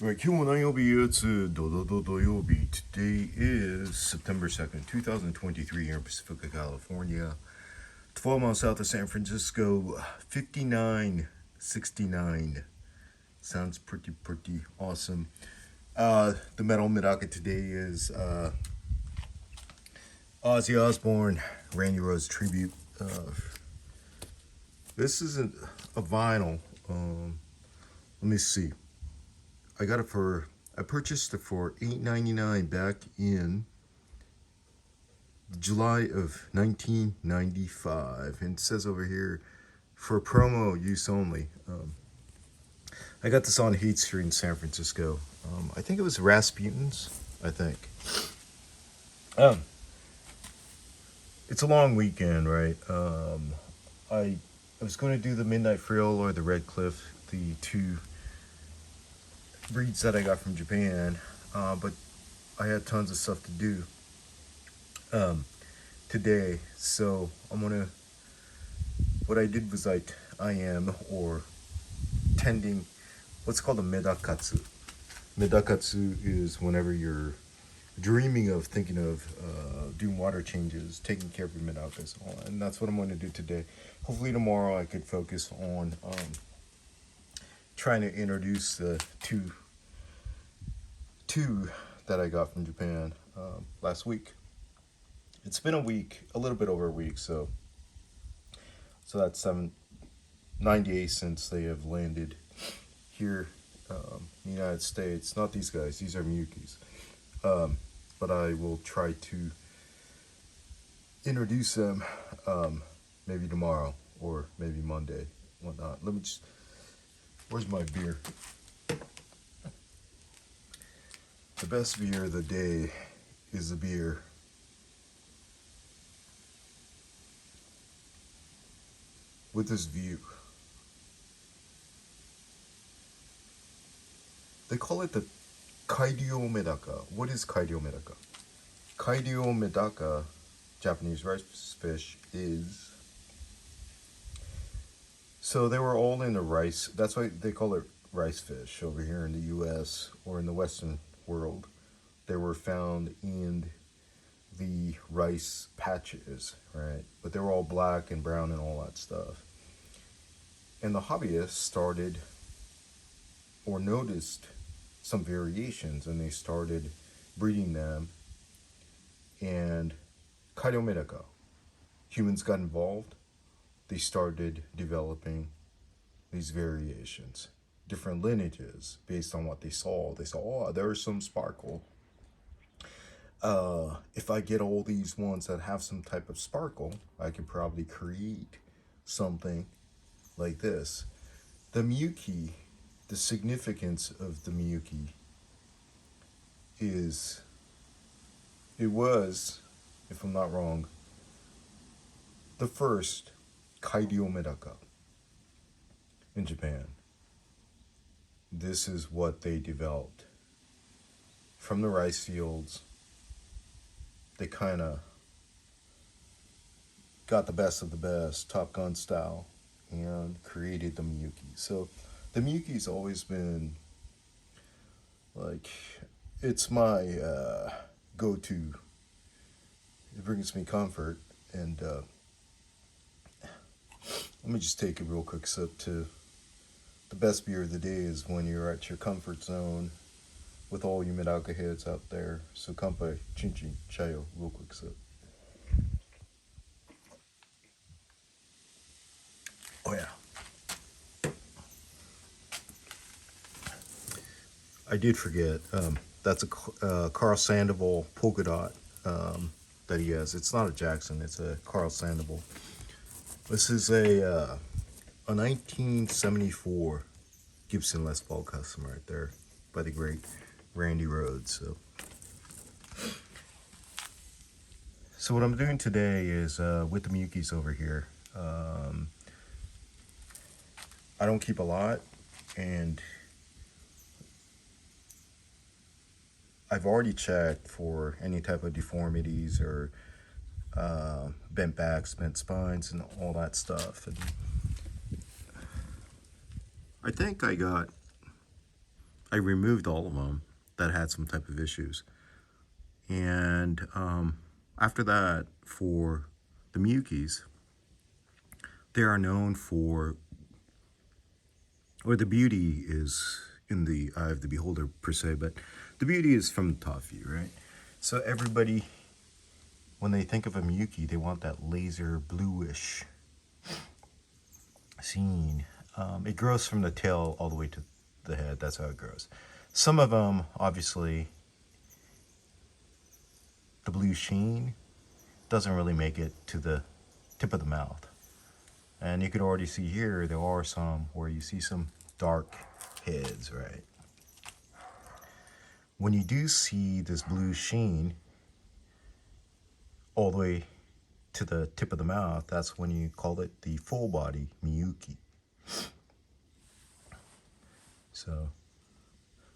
Right, 今日も何曜日やつ土曜日 Today is September 2nd, 2023 here in Pacifica, California. 12 miles south of San Francisco, 5969. Sounds pretty awesome. The metal Medaka today is Ozzy Osbourne, Randy Rhoads tribute. This isn't a vinyl. Let me see. I purchased it for $8.99 back in July of 1995. And it says over here, for promo use only. I got this on Haight Street in San Francisco. I think it was Rasputin's, I think. It's a long weekend, right? I was going to do the Midnight Frill or the Red Cliff, the two breeds that I got from Japan, but I had tons of stuff to do today, so what I did was I am tending what's called a medakatsu. Medakatsu is whenever you're dreaming of thinking of doing water changes, taking care of your medakas, and that's what I'm going to do today. Hopefully tomorrow I could focus on trying to introduce the two that I got from Japan last week. It's been a week, a little bit over a week, so that's 9 days since they have landed here in the United States. Not these guys, these are Miyukis. But I will try to introduce them maybe tomorrow or maybe Monday, whatnot. Let me just, where's my beer? The best beer of the day is the beer with this view. They call it the Area Medaka. What is Area Medaka? Area Medaka, Japanese rice fish, is... So they were all in the rice. That's why they call it rice fish over here in the U.S. or in the Western world. They were found in the rice patches, right? But they were all black and brown and all that stuff. And the hobbyists started or noticed some variations, and they started breeding them. And Area Medaka, humans got involved. They started developing these variations, different lineages based on what they saw. They saw, oh, there's some sparkle. If I get all these ones that have some type of sparkle, I can probably create something like this. The Miyuki, the significance of the Miyuki is, it was, if I'm not wrong, the first Area Medaka in Japan. This is what they developed from the rice fields. They kind of got the best of the best, Top Gun style, and created the Miyuki. So the Miyuki's always been like, it's my go-to. It brings me comfort. And let me just take a real quick sip to the best beer of the day is when you're at your comfort zone with all you Medaka heads out there. So kanpai, chin chin, chayo, real quick sip. Oh yeah. I did forget, that's a Carl Sandoval polka dot that he has. It's not a Jackson, it's a Carl Sandoval. This is a 1974 Gibson Les Paul custom right there by the great Randy Rhoads. So what I'm doing today is with the Miyukis over here. I don't keep a lot, and I've already checked for any type of deformities or bent backs, bent spines, and all that stuff. And I think I got I removed all of them that had some type of issues. And after that, for the Miyukis, they are known for, or the beauty is in the eye of the beholder per se, but the beauty is from the top view, right? So everybody, when they think of a Miyuki, they want that laser bluish scene. It grows from the tail all the way to the head. That's how it grows. Some of them, obviously, the blue sheen doesn't really make it to the tip of the mouth. And you could already see here, there are some where you see some dark heads, right? When you do see this blue sheen all the way to the tip of the mouth, that's when you call it the full body Miyuki. So,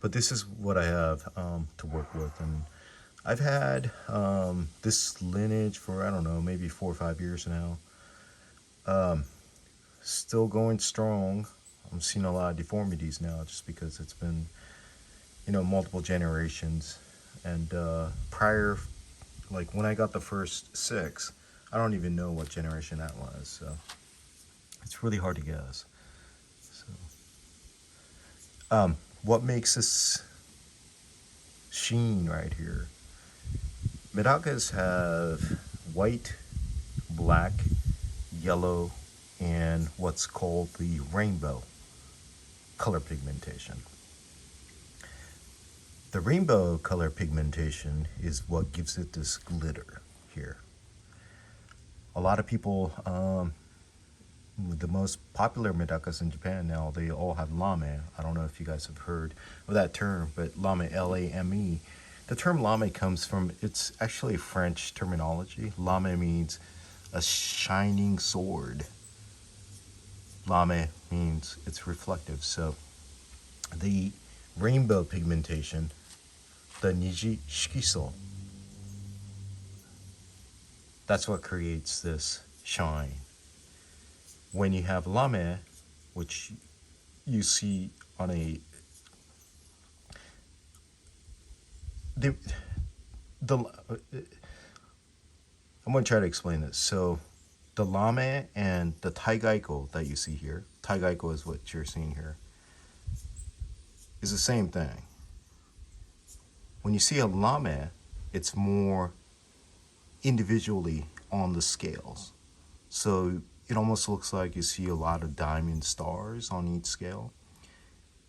but this is what I have to work with, and I've had this lineage for, I don't know, maybe 4 or 5 years now. Still going strong. I'm seeing a lot of deformities now just because it's been, you know, multiple generations. And prior, like when I got the first 6, I don't even know what generation that was. So it's really hard to guess. So, what makes this sheen right here? Medakas have white, black, yellow, and what's called the rainbow color pigmentation. The rainbow color pigmentation is what gives it this glitter here. A lot of people, the most popular medakas in Japan now, they all have lame. I don't know if you guys have heard of that term, but lame, L-A-M-E. The term lame comes from, it's actually French terminology. Lame means a shining sword. Lame means it's reflective. So the rainbow pigmentation, the niji shikiso, that's what creates this shine. When you have lame, which you see on a I'm going to try to explain this. So the lame and the taigaiko that you see here, taigaiko is what you're seeing here, is the same thing. When you see a lame, it's more individually on the scales. So it almost looks like you see a lot of diamond stars on each scale.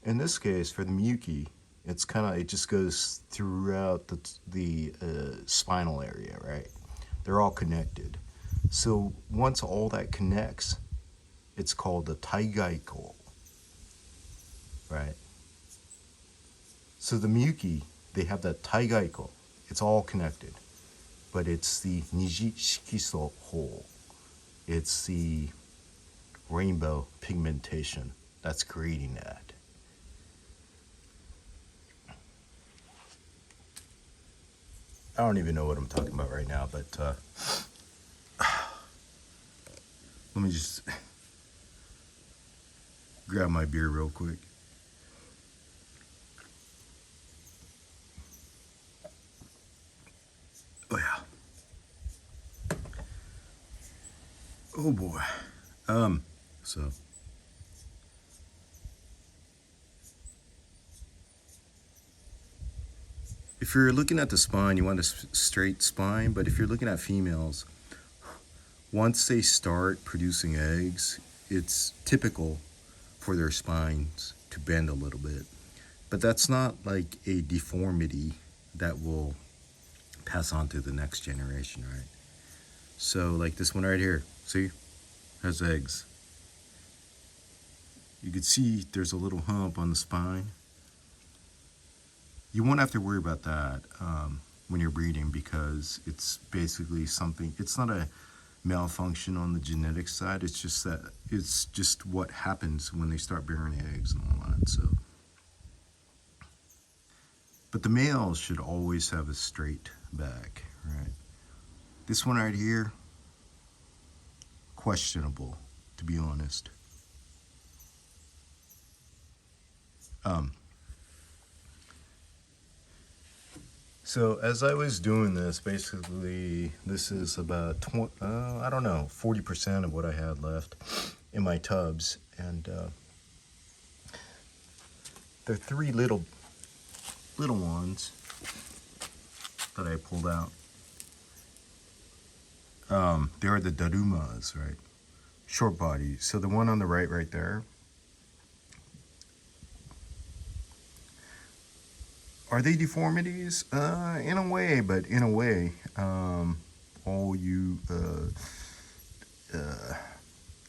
In this case, for the Miyuki, it's kind of, it just goes throughout the spinal area, right? They're all connected. So once all that connects, it's called the taigaiko, right? So the Miyuki, they have that taigaiko. It's all connected, but it's the niji shikiso hole. It's the rainbow pigmentation that's creating that. I don't even know what I'm talking about right now, but let me just grab my beer real quick. Oh yeah. Oh boy. So if you're looking at the spine, you want a straight spine, but if you're looking at females, once they start producing eggs, it's typical for their spines to bend a little bit. But that's not like a deformity that will pass on to the next generation, right? So like this one right here, see, has eggs. You can see there's a little hump on the spine. You won't have to worry about that when you're breeding, because it's basically something, it's not a malfunction on the genetic side, it's just that, it's just what happens when they start bearing eggs and all that. So, but the males should always have a straight back, right? This one right here, questionable, to be honest. So as I was doing this, basically this is about 40% of what I had left in my tubs, and there are three little ones that I pulled out. They are the darumas, right? Short body. So the one on the right there. Are they deformities? In a way, but in a way, all you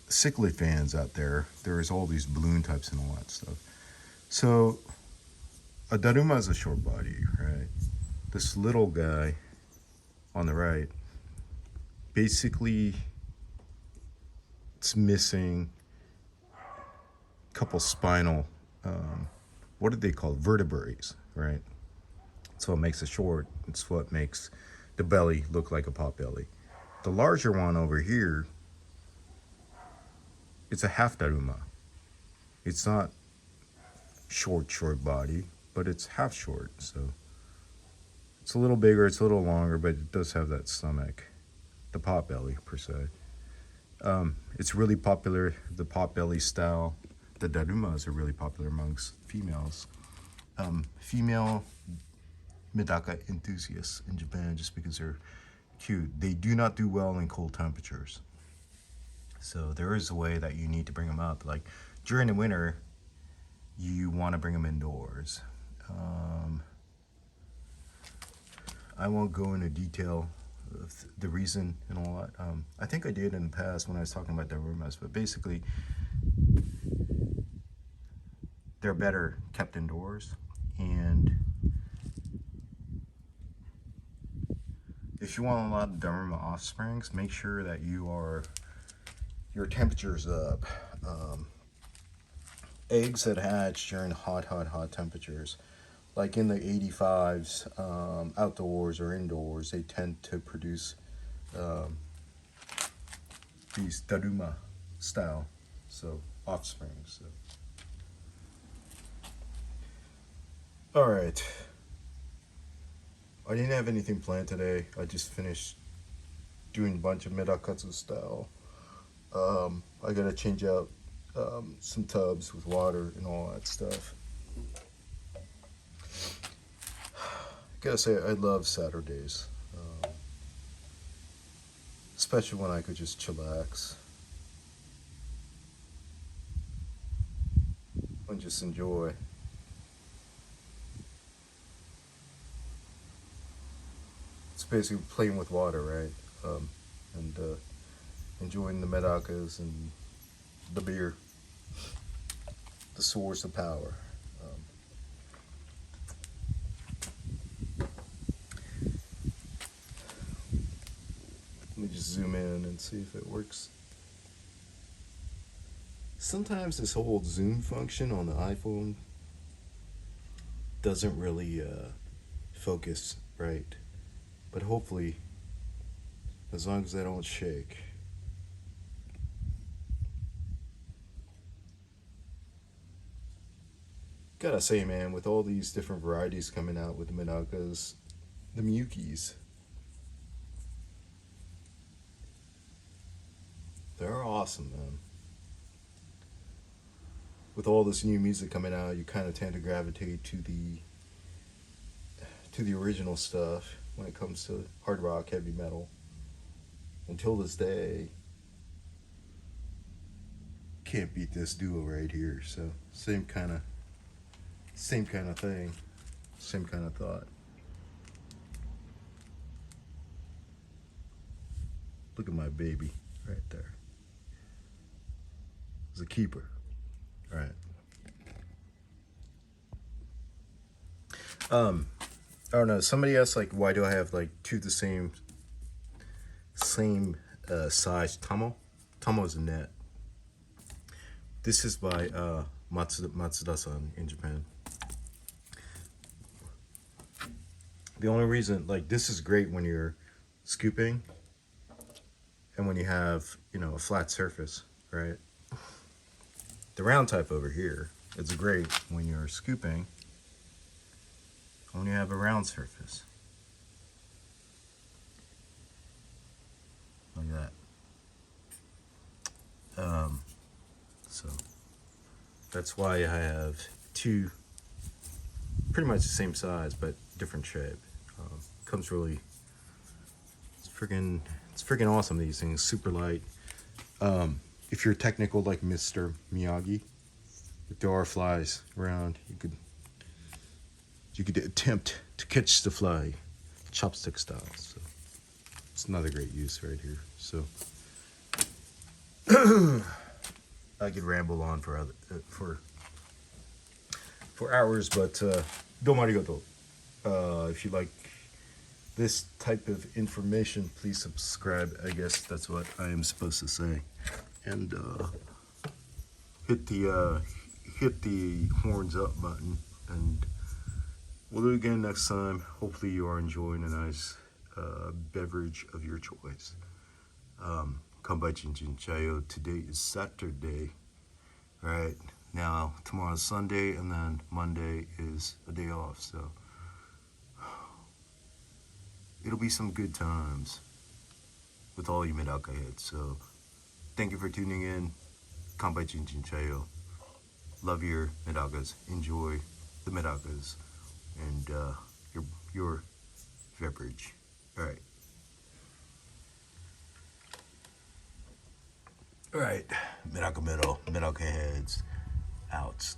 cichlid fans out there, there's all these balloon types and all that stuff. So a daruma is a short body, right? This little guy on the right, basically it's missing a couple spinal, what do they call it? Vertebrae, right? So it makes it short. It's what makes the belly look like a pot belly. The larger one over here, it's a half daruma. It's not short body, but it's half short. So it's a little bigger, it's a little longer, but it does have that stomach, the pot belly per se. It's really popular, the pot belly style. The darumas are really popular amongst females. Female medaka enthusiasts in Japan, just because they're cute. They do not do well in cold temperatures. So there is a way that you need to bring them up. Like during the winter, you want to bring them indoors. I won't go into detail of the reason and all that. I think I did in the past when I was talking about darumas, but basically they're better kept indoors. And if you want a lot of daruma offsprings, make sure that your temperature's up. Eggs that hatch during hot temperatures, like in the 85s, outdoors or indoors, they tend to produce these daruma style, so offsprings. So. All right. I didn't have anything planned today. I just finished doing a bunch of medakatsu style. I gotta change out some tubs with water and all that stuff. Gotta say, I love Saturdays, especially when I could just chillax and just enjoy. It's basically playing with water, right? And enjoying the medakas and the beer, the source of power. Let me just zoom in and see if it works. Sometimes this whole zoom function on the iPhone doesn't really focus right, but hopefully, as long as I don't shake. Gotta say, man, with all these different varieties coming out with the medakas, the Miyukis, they're awesome, man. With all this new music coming out, you kind of tend to gravitate to the original stuff when it comes to hard rock, heavy metal. Until this day, can't beat this duo right here. So same kind of thing, same kind of thought. Look at my baby right there. It's a keeper. All right. I don't know. Somebody asked, like, why do I have like two the same size tamo? Tamo is a net. This is by Matsuda-san in Japan. The only reason, like, this is great when you're scooping and when you have, a flat surface, right? The round type over here is great when you're scooping when you have a round surface. like that. So that's why I have two, pretty much the same size but different shape. Comes really, it's freaking awesome. These things, super light. If you're technical like Mr. Miyagi, if there are flies around, you could attempt to catch the fly, chopstick style. So it's another great use right here. So I could ramble on for hours, but domo arigato. If you like this type of information, please subscribe. I guess that's what I am supposed to say. And hit the horns up button, and we'll do it again next time. Hopefully you are enjoying a nice beverage of your choice. Kanpai Chinchin Chayo. Today is Saturday, right? Now tomorrow's Sunday, and then Monday is a day off, so it'll be some good times with all you Medaka heads. So thank you for tuning in. Kanpai Chinchin Chayo. Love your Medakas. Enjoy the Medakas and your beverage. All right. All right. MedakaMetal, Medaka heads out.